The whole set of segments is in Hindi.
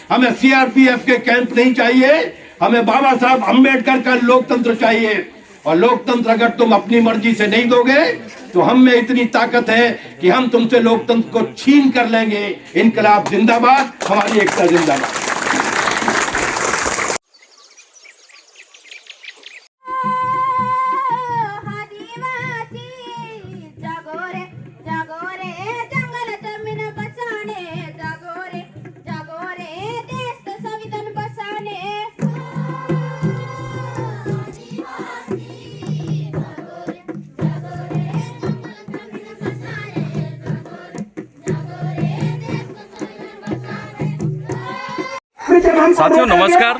हमें सीआरपीएफ के कैंप नहीं चाहिए, हमें बाबा साहब अम्बेडकर का लोकतंत्र चाहिए। और लोकतंत्र अगर तुम अपनी मर्जी से नहीं दोगे तो हम में इतनी ताकत है कि हम तुमसे लोकतंत्र को छीन कर लेंगे। इनकलाब जिंदाबाद, हमारी एकता जिंदाबाद। साथियों नमस्कार,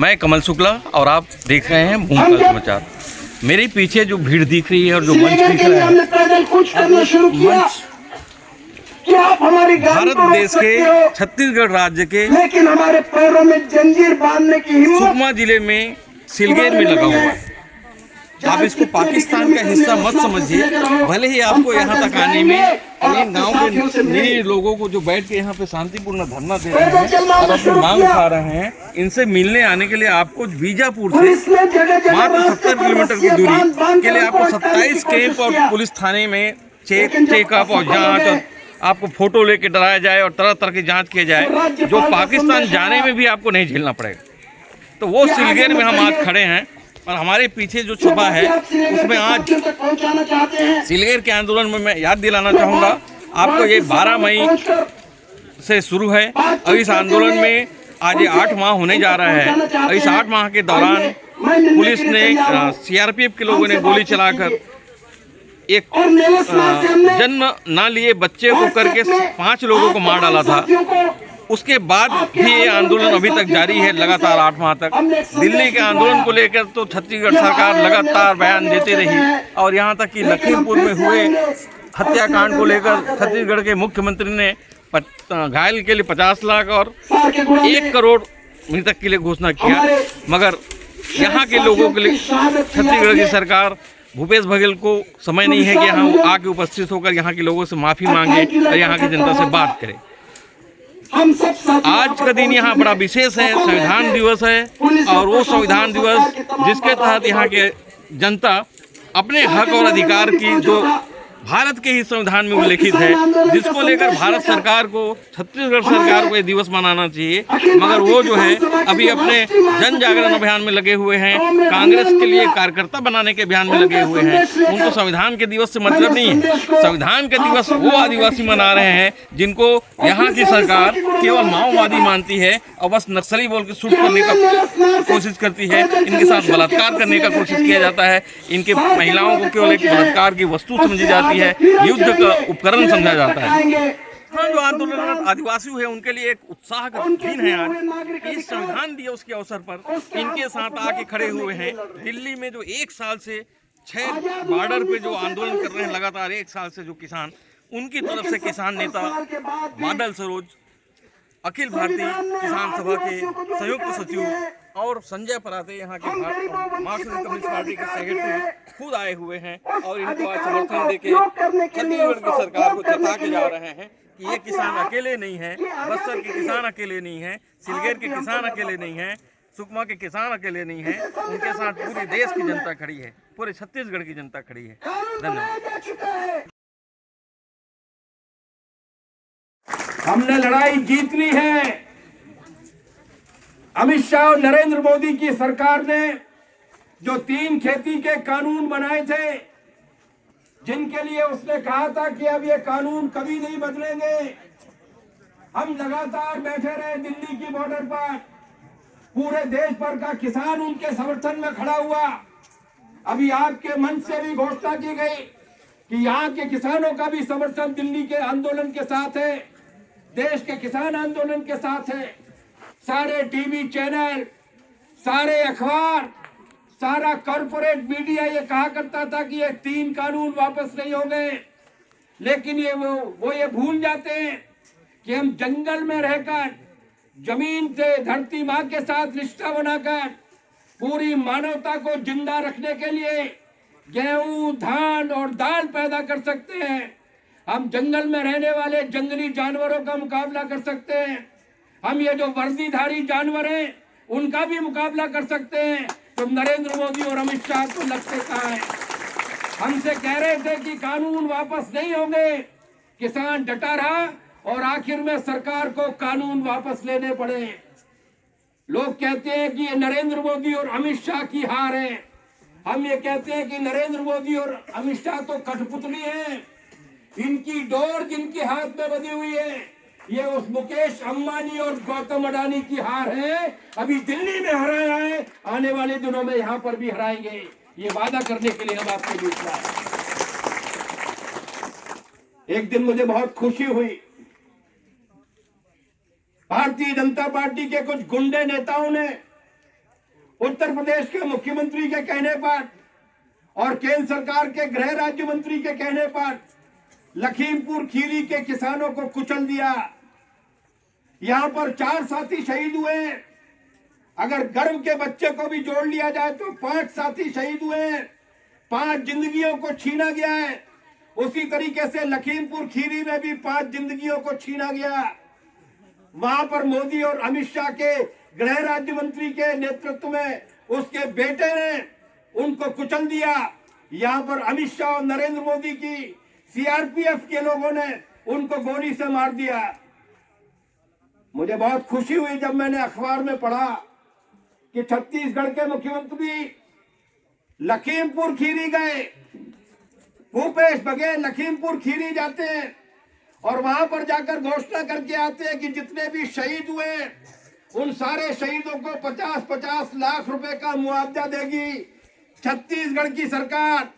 मैं कमल शुक्ला और आप देख रहे हैं भूमकाल समाचार। मेरे पीछे जो भीड़ दिख रही है और जो मंच दिख रहा है, भारत देश के छत्तीसगढ़ राज्य के लेकिन हमारे पैरों में जंजीर बांधने की हिम्मत सुकमा जिले में सिलगेर में लगा हुआ है। आप इसको पाकिस्तान का हिस्सा मत समझिए, भले ही आपको यहाँ तक आने में इन गांव के निरीह लोगों को जो बैठ के यहाँ पे शांतिपूर्ण धरना दे रहे हैं और अपनी मांग उठा रहे हैं, इनसे मिलने आने के लिए आपको बीजापुर से मात्र 70 किलोमीटर की दूरी के लिए आपको 27 कैंप और पुलिस थाने में चेकअप और जाँच और आपको फोटो लेके डराया जाए और तरह तरह की जाँच किया जाए, जो पाकिस्तान जाने में भी आपको नहीं झेलना पड़ेगा। तो वो सिलगेर में हम आज खड़े हैं और हमारे पीछे जो सभा है उसमें आज सिलगेर के आंदोलन में मैं याद दिलाना चाहूँगा आपको, ये 12 मई से शुरू है और इस आंदोलन में आज ये 8 माह होने जा रहा है। और इस 8 माह के दौरान पुलिस ने, सीआरपीएफ के लोगों ने गोली चलाकर एक जन्म ना लिए बच्चे को करके 5 लोगों को मार डाला था। उसके बाद भी ये आंदोलन अभी तक जारी है, लगातार 8 माह तक। दिल्ली के आंदोलन को लेकर तो छत्तीसगढ़ सरकार लगातार बयान देते रही और यहाँ तक कि लखीमपुर में हुए हत्याकांड को लेकर छत्तीसगढ़ के मुख्यमंत्री ने घायल के लिए 50 लाख और 1 करोड़ मृतक के लिए घोषणा किया। मगर यहाँ के लोगों के लिए छत्तीसगढ़ की सरकार, भूपेश बघेल को समय नहीं है कि यहाँ आके उपस्थित होकर यहाँ के लोगों से माफ़ी मांगे और यहाँ की जनता से बात करे। आज का दिन यहाँ बड़ा विशेष है, संविधान दिवस है और वो संविधान दिवस जिसके तहत यहाँ के जनता अपने हक और अधिकार की, जो भारत के ही संविधान में उल्लेखित है, जिसको लेकर भारत सरकार को, छत्तीसगढ़ सरकार को ये दिवस मनाना चाहिए। मगर वो जो है अभी अपने जन जागरण अभियान में लगे हुए हैं, कांग्रेस के लिए कार्यकर्ता बनाने के अभियान में लगे हुए हैं। उनको संविधान के दिवस से मतलब नहीं है। संविधान के दिवस वो आदिवासी मना रहे हैं जिनको यहाँ की सरकार केवल माओवादी मानती है और बस नक्सली बोल के शूट करने का कोशिश करती है। इनके साथ बलात्कार करने का कोशिश किया जाता है। इनके महिलाओं को केवल एक बलात्कार की वस्तु समझी जाती है, युद्ध का उपकरण समझा जाता है। हाँ, जो आंदोलन आदिवासी है उनके लिए एक उत्साह का दिन है आज। इस संविधान दिवस के अवसर पर इनके साथ आके खड़े हुए हैं। दिल्ली में जो 1 साल से 6 बॉर्डर पे जो आंदोलन कर रहे हैं लगातार 1 साल से, जो किसान, उनकी तरफ से किसान नेता बादल सरोज, अखिल भारतीय किसान सभा के संयुक्त सचिव और संजय पराते, यहाँ के मार्क्सवादी कम्युनिस्ट पार्टी के सेक्रेटरी खुद आए हुए हैं और इनको आज समर्थन देके छत्तीसगढ़ की सरकार को चेता के जा रहे हैं कि ये किसान अकेले नहीं है, बस्तर के किसान अकेले नहीं है, सिलगेर के किसान अकेले नहीं है, सुकमा के किसान अकेले नहीं है। उनके साथ पूरे देश की जनता खड़ी है, पूरे छत्तीसगढ़ की जनता खड़ी है। धन्यवाद। हमने लड़ाई जीतनी है। अमित शाह और नरेंद्र मोदी की सरकार ने जो 3 खेती के कानून बनाए थे, जिनके लिए उसने कहा था कि अब ये कानून कभी नहीं बदलेंगे, हम लगातार बैठे रहे दिल्ली की बॉर्डर पर। पूरे देश भर का किसान उनके समर्थन में खड़ा हुआ। अभी आपके मंच से भी घोषणा की गई कि यहाँ के किसानों का भी समर्थन दिल्ली के आंदोलन के साथ है, देश के किसान आंदोलन के साथ है। सारे टीवी चैनल, सारे अखबार, सारा कॉर्पोरेट मीडिया ये कहा करता था कि ये 3 कानून वापस नहीं होंगे, लेकिन वो ये भूल जाते हैं कि हम जंगल में रहकर, जमीन से, धरती माँ के साथ रिश्ता बनाकर पूरी मानवता को जिंदा रखने के लिए गेहूं, धान और दाल पैदा कर सकते हैं। हम जंगल में रहने वाले जंगली जानवरों का मुकाबला कर सकते हैं। हम ये जो वर्दीधारी जानवर हैं उनका भी मुकाबला कर सकते हैं, तो नरेंद्र मोदी और अमित शाह तो लगते कहाँ हैं। हमसे कह रहे थे कि कानून वापस नहीं होंगे, किसान डटा रहा और आखिर में सरकार को कानून वापस लेने पड़े। लोग कहते हैं कि ये नरेंद्र मोदी और अमित शाह की हार है। हम ये कहते हैं कि नरेंद्र मोदी और अमित शाह तो कठपुतली हैं, इनकी डोर जिनके हाथ में बंधी हुई है ये उस मुकेश अंबानी और गौतम अडानी की हार है। अभी दिल्ली में हराया है, आने वाले दिनों में यहां पर भी हराएंगे, ये वादा करने के लिए हम आपके बीच में आए। एक दिन मुझे बहुत खुशी हुई, भारतीय जनता पार्टी के कुछ गुंडे नेताओं ने उत्तर प्रदेश के मुख्यमंत्री के कहने पर और केंद्र सरकार के गृह राज्य मंत्री के कहने पर लखीमपुर खीरी के किसानों को कुचल दिया। यहां पर 4 साथी शहीद हुए, अगर गर्भ के बच्चे को भी जोड़ लिया जाए तो 5 साथी शहीद हुए, 5 जिंदगियों को छीना गया है। उसी तरीके से लखीमपुर खीरी में भी 5 जिंदगियों को छीना गया। वहां पर मोदी और अमित शाह के गृह राज्य मंत्री के नेतृत्व में उसके बेटे ने उनको कुचल दिया। यहां पर अमित शाह और नरेंद्र मोदी की सीआरपीएफ के लोगों ने उनको गोली से मार दिया। मुझे बहुत खुशी हुई जब मैंने अखबार में पढ़ा कि छत्तीसगढ़ के मुख्यमंत्री लखीमपुर खीरी गए, भूपेश बघेल लखीमपुर खीरी जाते हैं और वहां पर जाकर घोषणा करके आते हैं कि जितने भी शहीद हुए उन सारे शहीदों को 50-50 लाख रुपए का मुआवजा देगी छत्तीसगढ़ की सरकार।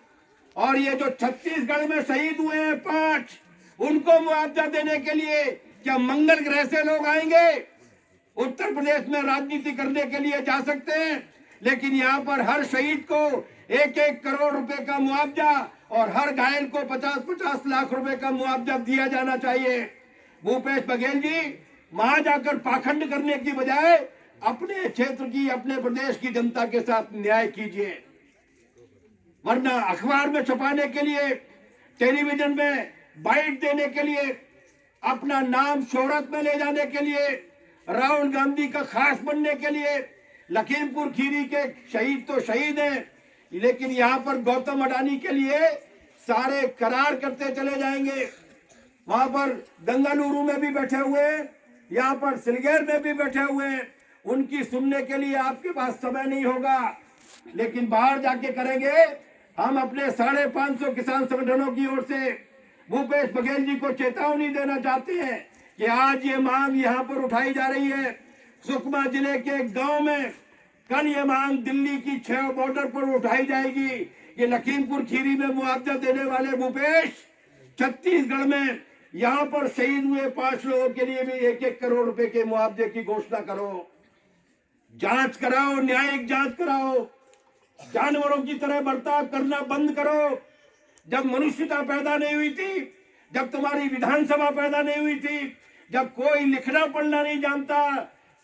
और ये जो छत्तीसगढ़ में शहीद हुए हैं 5, उनको मुआवजा देने के लिए क्या मंगल ग्रह से लोग आएंगे? उत्तर प्रदेश में राजनीति करने के लिए जा सकते हैं, लेकिन यहाँ पर हर शहीद को 1-1 करोड़ रुपए का मुआवजा और हर घायल को 50-50 लाख रुपए का मुआवजा दिया जाना चाहिए। भूपेश बघेल जी, वहां जाकर पाखंड करने की बजाय अपने क्षेत्र की, अपने प्रदेश की जनता के साथ न्याय कीजिए, वरना अखबार में छपाने के लिए, टेलीविजन में बाइट देने के लिए, अपना नाम शोहरत में ले जाने के लिए, राहुल गांधी का खास बनने के लिए लखीमपुर खीरी के शहीद तो शहीद हैं, लेकिन यहाँ पर गौतम अडानी के लिए सारे करार करते चले जाएंगे। वहां पर बेंगलुरु में भी बैठे हुए, यहाँ पर सिलगेर में भी बैठे हुए, उनकी सुनने के लिए आपके पास समय नहीं होगा, लेकिन बाहर जाके करेंगे। हम अपने 550 किसान संगठनों की ओर से भूपेश बघेल जी को चेतावनी देना चाहते हैं कि आज ये मांग यहाँ पर उठाई जा रही है। सुकमा जिले के एक गांव में कल ये मांग दिल्ली की 6 बॉर्डर पर उठाई जाएगी। ये लखीमपुर खीरी में मुआवजा देने वाले भूपेश, छत्तीसगढ़ में यहाँ पर शहीद हुए 5 लोगों के लिए भी 1-1 करोड़ रुपए के मुआवजे की घोषणा करो। जांच कराओ, न्यायिक जांच कराओ, जानवरों की तरह बर्ताव करना बंद करो। जब मनुष्यता पैदा नहीं हुई थी, जब तुम्हारी विधानसभा पैदा नहीं हुई थी, जब कोई लिखना पढ़ना नहीं जानता,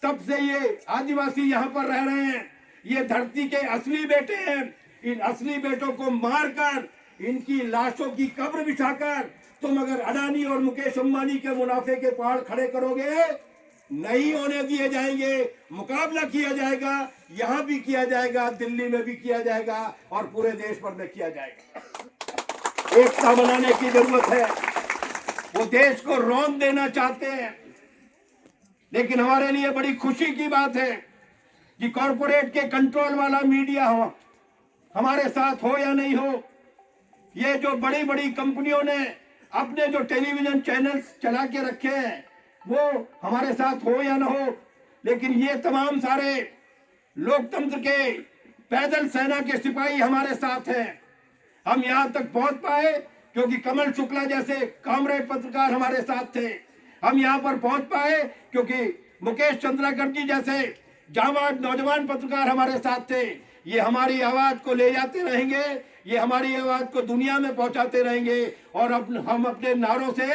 तब से ये आदिवासी यहाँ पर रह रहे हैं। ये धरती के असली बेटे हैं। इन असली बेटों को मारकर, इनकी लाशों की कब्र बिछाकर तुम अगर अडानी और मुकेश अंबानी के मुनाफे के पहाड़ खड़े करोगे, नहीं होने दिए जाएंगे। मुकाबला किया जाएगा, यहां भी किया जाएगा, दिल्ली में भी किया जाएगा और पूरे देश भर में किया जाएगा। एकता बनाने की जरूरत है। वो देश को रौंद देना चाहते हैं, लेकिन हमारे लिए बड़ी खुशी की बात है कि कॉरपोरेट के कंट्रोल वाला मीडिया हो, हमारे साथ हो या नहीं हो, ये जो बड़ी बड़ी कंपनियों ने अपने जो टेलीविजन चैनल्स चला के रखे हैं वो हमारे साथ हो या ना हो, लेकिन ये तमाम सारे लोकतंत्र के पैदल सेना के सिपाही हमारे साथ हैं। हम यहाँ तक पहुंच पाए क्योंकि कमल शुक्ला जैसे कामरेड पत्रकार हमारे साथ थे। हम यहाँ पर पहुंच पाए क्योंकि मुकेश चंद्राकर जी जैसे जांबाज नौजवान पत्रकार हमारे साथ थे। ये हमारी आवाज को ले जाते रहेंगे, ये हमारी आवाज को दुनिया में पहुंचाते रहेंगे और हम अपने नारों से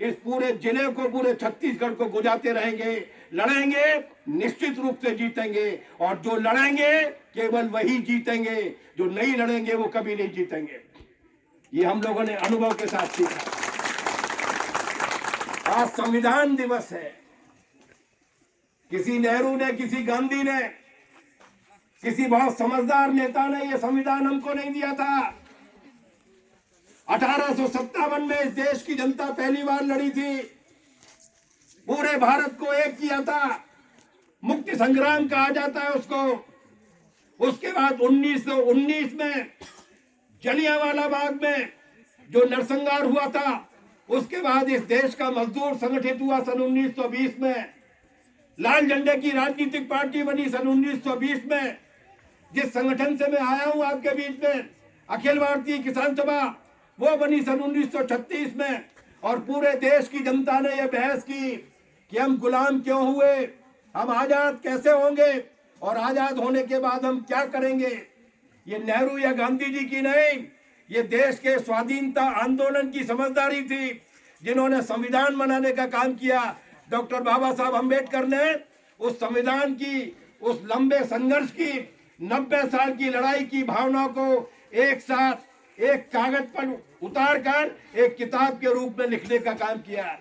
इस पूरे जिले को, पूरे छत्तीसगढ़ को गुजारते रहेंगे। लड़ेंगे, निश्चित रूप से जीतेंगे, और जो लड़ेंगे केवल वही जीतेंगे, जो नहीं लड़ेंगे वो कभी नहीं जीतेंगे। ये हम लोगों ने अनुभव के साथ सीखा। आज संविधान दिवस है। किसी नेहरू ने, किसी गांधी ने, किसी बहुत समझदार नेता ने यह संविधान हमको नहीं दिया था। 1857 में इस देश की जनता पहली बार लड़ी थी, पूरे भारत को एक किया था, मुक्ति संग्राम कहा जाता है उसको। उसके बाद 1919 में जलियांवाला बाग में जो नरसंहार हुआ था, उसके बाद इस देश का मजदूर संगठित हुआ सन 1920 में। लाल झंडे की राजनीतिक पार्टी बनी सन 1920 में। जिस संगठन से मैं आया हूं आपके बीच में, अखिल भारतीय किसान सभा, वो बनी सन 1936 में। और पूरे देश की जनता ने यह बहस की कि हम गुलाम क्यों हुए, हम आजाद कैसे होंगे और आजाद होने के बाद हम क्या करेंगे। ये नेहरू या गांधी जी की नहीं, ये देश के स्वाधीनता आंदोलन की समझदारी थी, जिन्होंने संविधान बनाने का काम किया। डॉक्टर बाबा साहब अम्बेडकर ने उस संविधान की, उस लंबे संघर्ष की, 90 साल की लड़ाई की भावना को एक साथ एक कागज पर उतारकर एक किताब के रूप में लिखने का काम किया।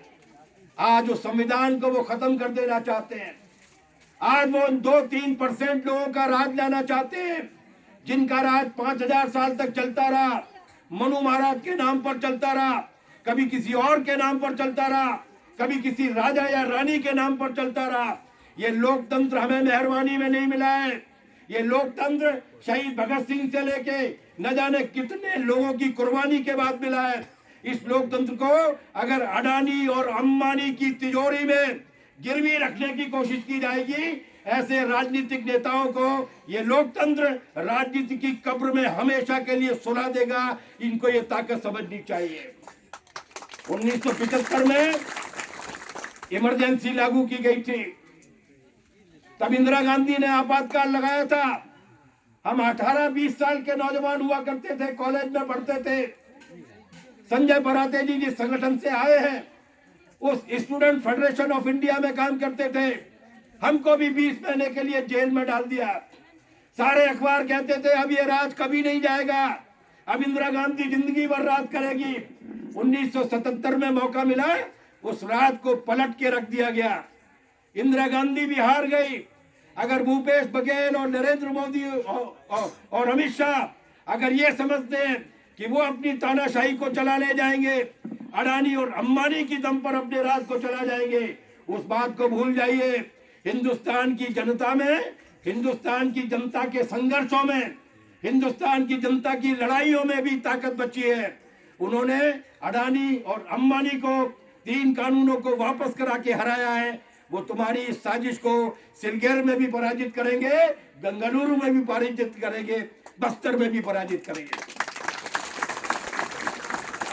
आज उस संविधान को वो खत्म कर देना चाहते हैं। आज वो 2-3% लोगों का राज लाना चाहते हैं, जिनका राज 5000 साल तक चलता रहा, मनु महाराज के नाम पर चलता रहा, कभी किसी और के नाम पर चलता रहा, कभी किसी राजा या रानी के नाम पर चलता रहा। ये लोकतंत्र हमें मेहरबानी में नहीं मिला है। ये लोकतंत्र शहीद भगत सिंह से लेके न जाने कितने लोगों की कुर्बानी के बाद मिला है। इस लोकतंत्र को अगर अडानी और अंबानी की तिजोरी में गिरवी रखने की कोशिश की जाएगी, ऐसे राजनीतिक नेताओं को ये लोकतंत्र राजनीति की कब्र में हमेशा के लिए सुला देगा। इनको ये ताकत समझनी चाहिए। 1975 में इमरजेंसी लागू की गई थी, तब इंदिरा गांधी ने आपातकाल लगाया था। हम 18-20 साल के नौजवान हुआ करते थे, कॉलेज में पढ़ते थे। संजय पराते जी जिस संगठन से आए हैं, उस स्टूडेंट फेडरेशन ऑफ इंडिया में काम करते थे। हमको भी 20 महीने के लिए जेल में डाल दिया। सारे अखबार कहते थे अब ये राज कभी नहीं जाएगा, अब इंदिरा गांधी जिंदगी भर राज करेगी। 1977 में मौका मिला, उस राज को पलट के रख दिया गया। इंदिरा गांधी भी हार गई। अगर भूपेश बघेल और नरेंद्र मोदी और अमित शाह अगर ये समझते हैं कि वो अपनी तानाशाही को चला ले जाएंगे, अडानी और अंबानी की दम पर अपने राज को चला जाएंगे, उस बात को भूल जाइए। हिंदुस्तान की जनता में, हिंदुस्तान की जनता के संघर्षों में, हिंदुस्तान की जनता की लड़ाइयों में भी ताकत बची है। उन्होंने अडानी और अंबानी को 3 कानूनों को वापस करा के हराया है। वो तुम्हारी इस साजिश को सिलगेर में भी पराजित करेंगे, बेंगलुरु में भी पराजित करेंगे, बस्तर में भी पराजित करेंगे।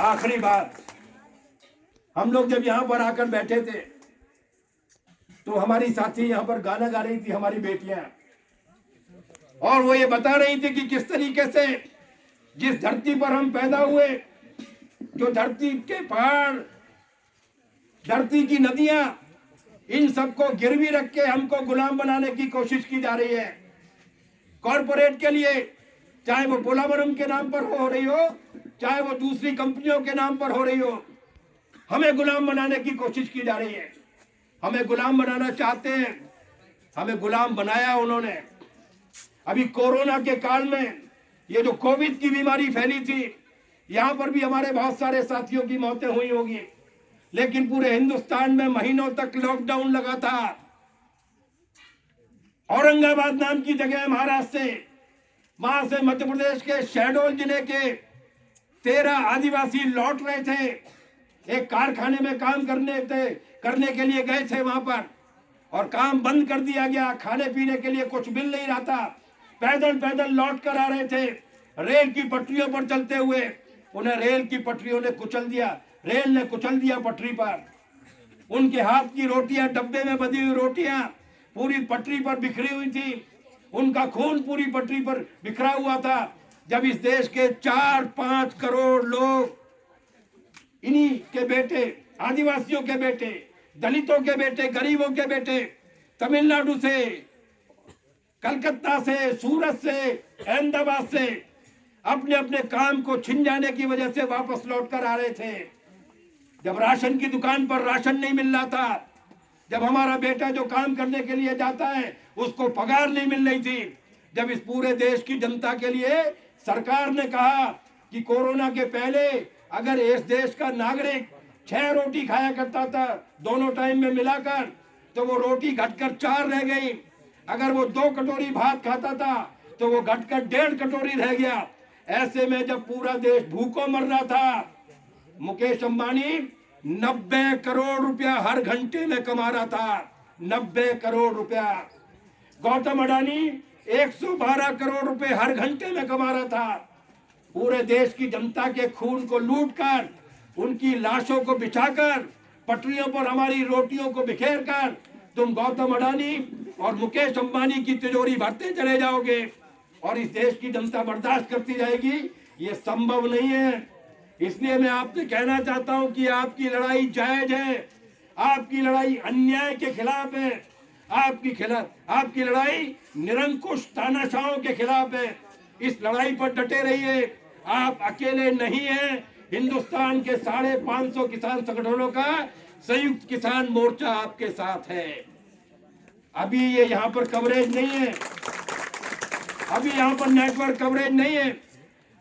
आखिरी बात, हम लोग जब यहां पर आकर बैठे थे तो हमारी साथी यहां पर गाना गा रही थी, हमारी बेटियां, और वो ये बता रही थी कि किस तरीके से जिस धरती पर हम पैदा हुए, जो धरती के पहाड़, धरती की नदियां, इन सबको गिरवी रख के हमको गुलाम बनाने की कोशिश की जा रही है। कॉरपोरेट के लिए, चाहे वो पोलावरम के नाम पर हो रही हो, चाहे वो दूसरी कंपनियों के नाम पर हो रही हो, हमें गुलाम बनाने की कोशिश की जा रही है। हमें गुलाम बनाना चाहते हैं, हमें गुलाम बनाया उन्होंने। अभी कोरोना के काल में ये जो कोविड की बीमारी फैली थी, यहां पर भी हमारे बहुत सारे साथियों की मौतें हुई होगी, लेकिन पूरे हिंदुस्तान में महीनों तक लॉकडाउन लगा था। औरंगाबाद नाम की जगह महाराष्ट्र से, वहां से मध्य प्रदेश के शहडोल जिले के 13 आदिवासी लौट रहे थे। एक कारखाने में काम करने के लिए गए थे वहां पर, और काम बंद कर दिया गया। खाने पीने के लिए कुछ मिल नहीं रहा था। पैदल पैदल लौट कर आ रहे थे, रेल की पटरियों पर चलते हुए। उन्हें रेल की पटरियों ने कुचल दिया, रेल ने कुचल दिया पटरी पर। उनके हाथ की रोटियां, डब्बे में बंधी हुई रोटियां पूरी पटरी पर बिखरी हुई थी। उनका खून पूरी पटरी पर बिखरा हुआ था। जब इस देश के 4-5 करोड़ लोग, इन्हीं के बेटे, आदिवासियों के बेटे, दलितों के बेटे, गरीबों के बेटे, तमिलनाडु से, कलकत्ता से, सूरत से, अहमदाबाद से अपने अपने काम को छिन जाने की वजह से वापस लौट कर आ रहे थे। जब राशन की दुकान पर राशन नहीं मिल रहा था, जब हमारा बेटा जो काम करने के लिए जाता है उसको पगार नहीं मिल रही थी, जब इस पूरे देश की जनता के लिए सरकार ने कहा कि कोरोना के पहले अगर इस देश का नागरिक 6 रोटी खाया करता था दोनों टाइम में मिलाकर, तो वो रोटी घटकर 4 रह गई। अगर वो 2 कटोरी भात खाता था तो वो घटकर 1.5 कटोरी रह गया। ऐसे में जब पूरा देश भूखों मर रहा था, मुकेश अंबानी 90 करोड़ रुपया हर घंटे में कमा रहा था, 90 करोड़ रुपया। गौतम अडानी 112 करोड़ रुपए हर घंटे में कमा रहा था। पूरे देश की जनता के खून को लूटकर, उनकी लाशों को बिछाकर, पटरियों पर हमारी रोटियों को बिखेर कर तुम गौतम अडानी और मुकेश अंबानी की तिजोरी भरते चले जाओगे और इस देश की जनता बर्दाश्त करती जाएगी। ये संभव नहीं है। इसलिए मैं आपसे कहना चाहता हूं कि आपकी लड़ाई जायज है, आपकी लड़ाई अन्याय के खिलाफ है, आपकी लड़ाई निरंकुश तानाशाहों के खिलाफ है। इस लड़ाई पर डटे रहिए। आप अकेले नहीं हैं। हिंदुस्तान के 550 किसान संगठनों का संयुक्त किसान मोर्चा आपके साथ है। अभी ये यहाँ पर कवरेज नहीं है, अभी यहाँ पर नेटवर्क कवरेज नहीं है,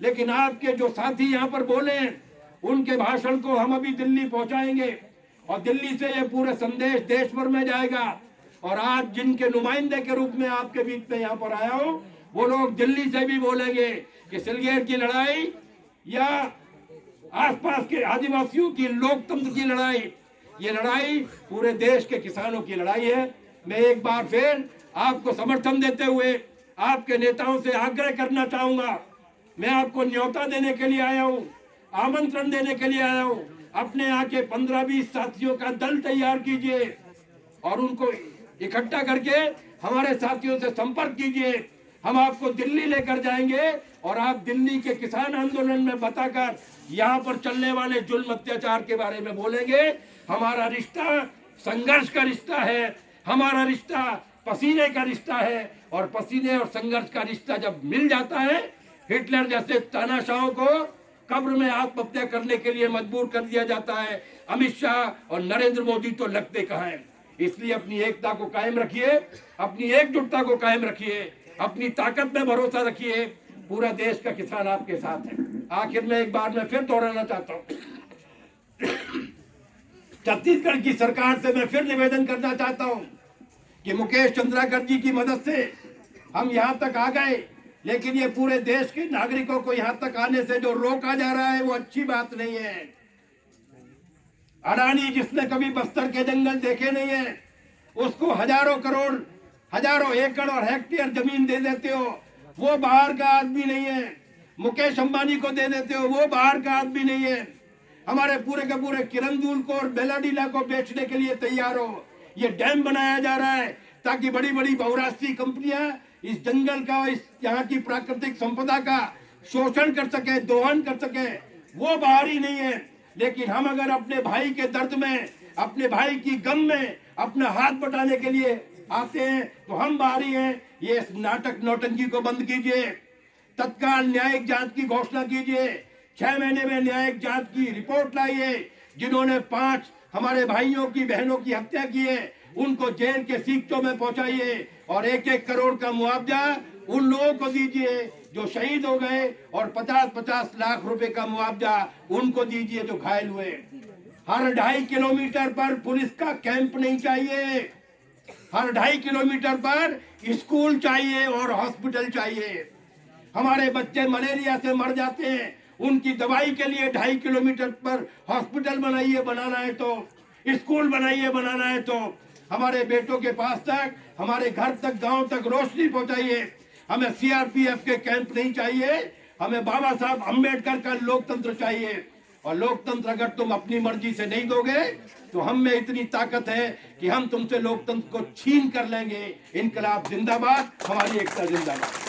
लेकिन आपके जो साथी यहाँ पर बोले उनके भाषण को हम अभी दिल्ली पहुंचाएंगे और दिल्ली से ये पूरे संदेश देश भर में जाएगा। और आज जिनके नुमाइंदे के रूप में आपके बीच में यहाँ पर आया हूं, वो लोग दिल्ली से भी बोलेंगे कि सिलगेट की लड़ाई या आसपास के आदिवासियों की लोकतंत्र की लड़ाई, ये लड़ाई पूरे देश के किसानों की लड़ाई है। मैं एक बार फिर आपको समर्थन देते हुए आपके नेताओं से आग्रह करना चाहूंगा, मैं आपको न्योता देने के लिए आया हूं, आमंत्रण देने के लिए आया हूं। अपने यहाँ के 15-20 साथियों का दल तैयार कीजिए और उनको इकट्ठा करके हमारे साथियों से संपर्क कीजिए। हम आपको दिल्ली लेकर जाएंगे और आप दिल्ली के किसान आंदोलन में बताकर यहाँ पर चलने वाले जुल्म अत्याचार के बारे में बोलेंगे। हमारा रिश्ता संघर्ष का रिश्ता है, हमारा रिश्ता पसीने का रिश्ता है और पसीने और संघर्ष का रिश्ता जब मिल जाता है, हिटलर जैसे तानाशाहों को कब्र में आत्महत्या करने के लिए मजबूर कर दिया जाता है। अमित शाह और नरेंद्र मोदी तो लगते कहाँ हैं। इसलिए अपनी एकता को कायम रखिए, अपनी एकजुटता को कायम रखिए, अपनी ताकत में भरोसा रखिए। पूरा देश का किसान आपके साथ है। आखिर में एक बार मैं फिर दोहराना चाहता हूँ, छत्तीसगढ़ की सरकार से मैं फिर निवेदन करना चाहता हूँ कि मुकेश चंद्राकर जी की मदद से हम यहाँ तक आ गए, लेकिन ये पूरे देश के नागरिकों को यहाँ तक आने से जो रोका जा रहा है वो अच्छी बात नहीं है। अडानी जिसने कभी बस्तर के जंगल देखे नहीं है, उसको हजारों करोड़, हजारों एकड़ और हेक्टेयर जमीन दे देते हो, वो बाहर का आदमी नहीं है। मुकेश अंबानी को दे देते हो, वो बाहर का आदमी नहीं है। हमारे पूरे के पूरे किरंदुल को और बेलाडीला को बेचने के लिए तैयार हो। ये डैम बनाया जा रहा है ताकि बड़ी बड़ी बहुराष्ट्रीय कंपनियां इस जंगल का, इस यहाँ की प्राकृतिक संपदा का शोषण कर सके, दोहन कर सके। वो बाहरी नहीं है। लेकिन हम अगर अपने भाई के दर्द में, अपने भाई की गम में अपना हाथ बटाने के लिए आते हैं तो हम बाहरी हैं। ये नाटक नौटंकी को बंद कीजिए, तत्काल न्यायिक जांच की घोषणा कीजिए, 6 महीने में न्यायिक जांच की रिपोर्ट लाइए। जिन्होंने 5 हमारे भाइयों की बहनों की हत्या की है उनको जेल के सीखों में पहुंचाइए और 1-1 करोड़ का मुआवजा उन लोगों को दीजिए जो शहीद हो गए और 50-50 लाख रुपए का मुआवजा उनको दीजिए जो घायल हुए। हर 2.5 किलोमीटर पर पुलिस का कैंप नहीं चाहिए, हर 2.5 किलोमीटर पर स्कूल चाहिए और हॉस्पिटल चाहिए। हमारे बच्चे मलेरिया से मर जाते हैं, उनकी दवाई के लिए 2.5 किलोमीटर पर हॉस्पिटल बनाइए, बनाना है तो स्कूल बनाइए, बनाना है तो हमारे बेटों के पास तक, हमारे घर तक, गांव तक रोशनी पहुंचाइए। हमें सीआरपीएफ के कैंप नहीं चाहिए, हमें बाबा साहब अम्बेडकर का लोकतंत्र चाहिए। और लोकतंत्र अगर तुम अपनी मर्जी से नहीं दोगे तो हम में इतनी ताकत है कि हम तुमसे लोकतंत्र को छीन कर लेंगे। इनकलाब जिंदाबाद, हमारी एकता जिंदाबाद।